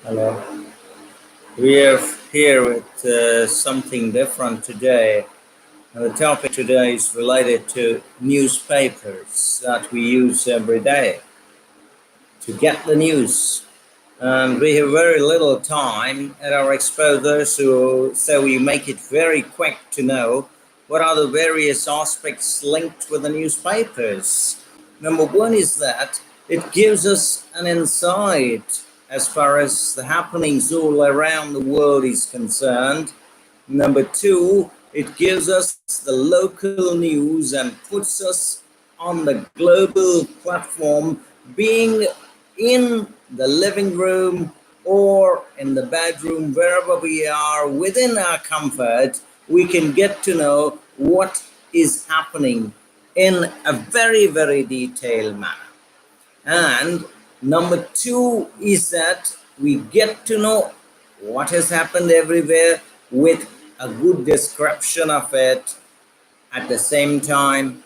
Hello. We are here with something different today. The topic today is related to newspapers that we use every day to get the news. And we have very little time at our exposure, so we make it very quick to know what are the various aspects linked with the newspapers. Number one is that it gives us an insight as far as the happenings all around the world is concerned. Number two, it gives us the local news and puts us on the global platform, being in the living room or in the bedroom, wherever we are, within our comfort, we can get to know what is happening in a very, very detailed manner. And number two is that we get to know what has happened everywhere with a good description of it. At the same time,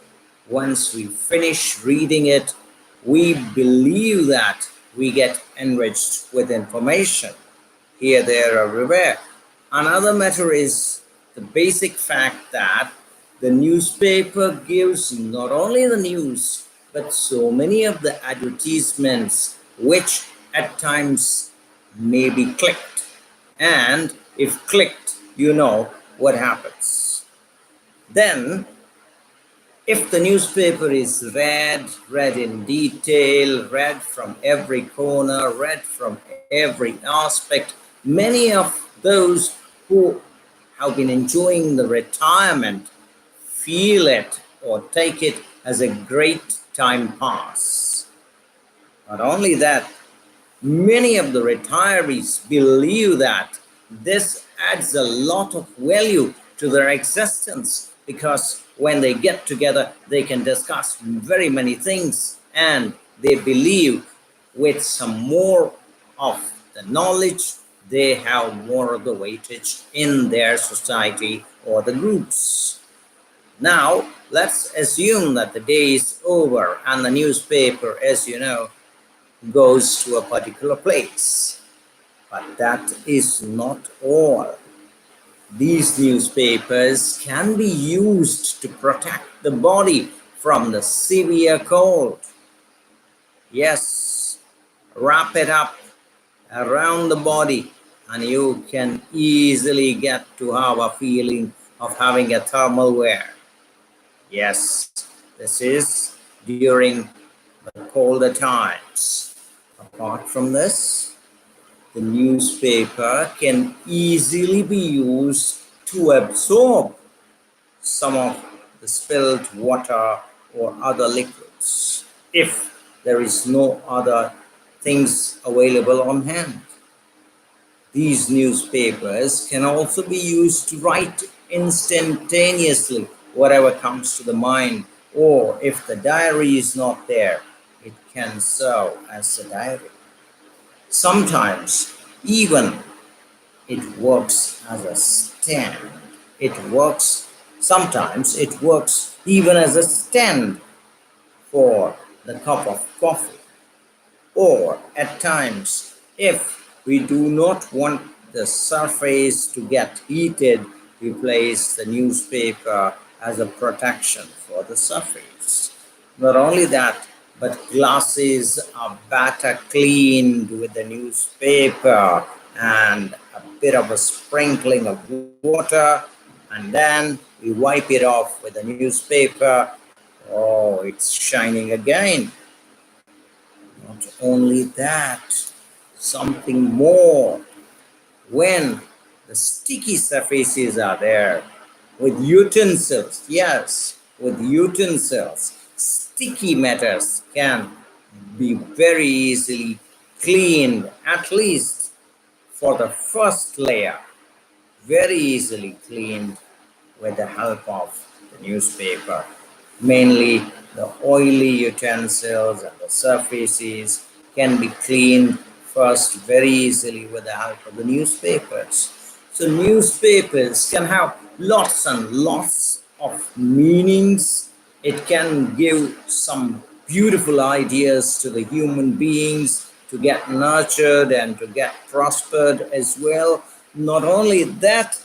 once we finish reading it, we believe that we get enriched with information here, there, everywhere. Another matter is the basic fact that the newspaper gives not only the news, but so many of the advertisements which at times may be clicked. And if clicked, you know what happens. Then, if the newspaper is read in detail, read from every corner, read from every aspect, many of those who have been enjoying the retirement feel it or take it as a great time pass. Not only that, many of the retirees believe that this adds a lot of value to their existence, because when they get together, they can discuss very many things, and they believe with some more of the knowledge, they have more of the weightage in their society or the groups. Now, let's assume that the day is over and the newspaper, as you know, goes to a particular place. But that is not all. These newspapers can be used to protect the body from the severe cold. Yes, wrap it up around the body and you can easily get to have a feeling of having a thermal wear. Yes, this is during the colder times. Apart from this, the newspaper can easily be used to absorb some of the spilled water or other liquids if there is no other things available on hand. These newspapers can also be used to write instantaneously whatever comes to the mind, or if the diary is not there, it can serve as a diary. Sometimes even it works as a stand. Sometimes it works even as a stand for the cup of coffee. Or at times, if we do not want the surface to get heated, we place the newspaper as a protection for the surface. Not only that, but glasses are better cleaned with the newspaper and a bit of a sprinkling of water, and then we wipe it off with the newspaper. Oh, it's shining again. Not only that, something more. When the sticky surfaces are there, with utensils, yes, with utensils, sticky matters can be very easily cleaned, at least for the first layer, very easily cleaned with the help of the newspaper. Mainly the oily utensils and the surfaces can be cleaned first very easily with the help of the newspapers. So newspapers can have lots and lots of meanings. It can give some beautiful ideas to the human beings to get nurtured and to get prospered as well. Not only that,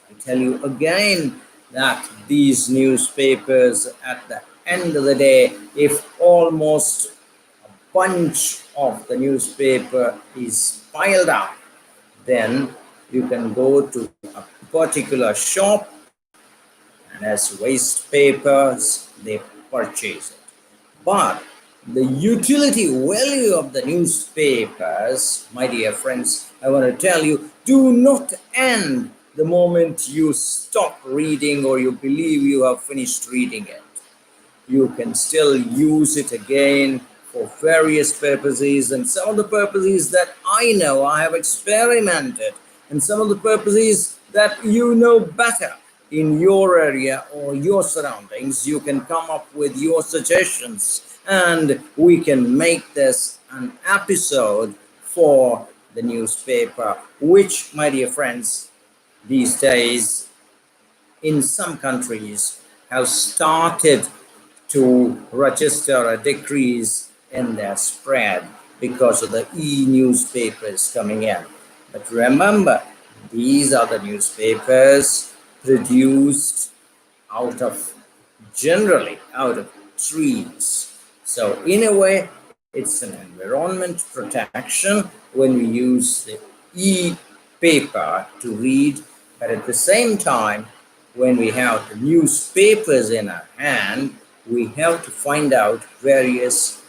I tell you again that these newspapers, at the end of the day, if almost bunch of the newspaper is piled up, then you can go to a particular shop and as waste papers, they purchase it. But the utility value of the newspapers, my dear friends, I want to tell you, do not end the moment you stop reading or you believe you have finished reading it. You can still use it again for various purposes, and some of the purposes that I know I have experimented, and some of the purposes that you know better in your area or your surroundings. You can come up with your suggestions, and we can make this an episode for the newspaper, which, my dear friends, these days in some countries have started to register a decrease in their spread because of the e-newspapers coming in. But remember, these are the newspapers produced out of, generally out of trees. So in a way, it's an environment protection when we use the e-paper to read, but at the same time, when we have the newspapers in our hand, we have to find out various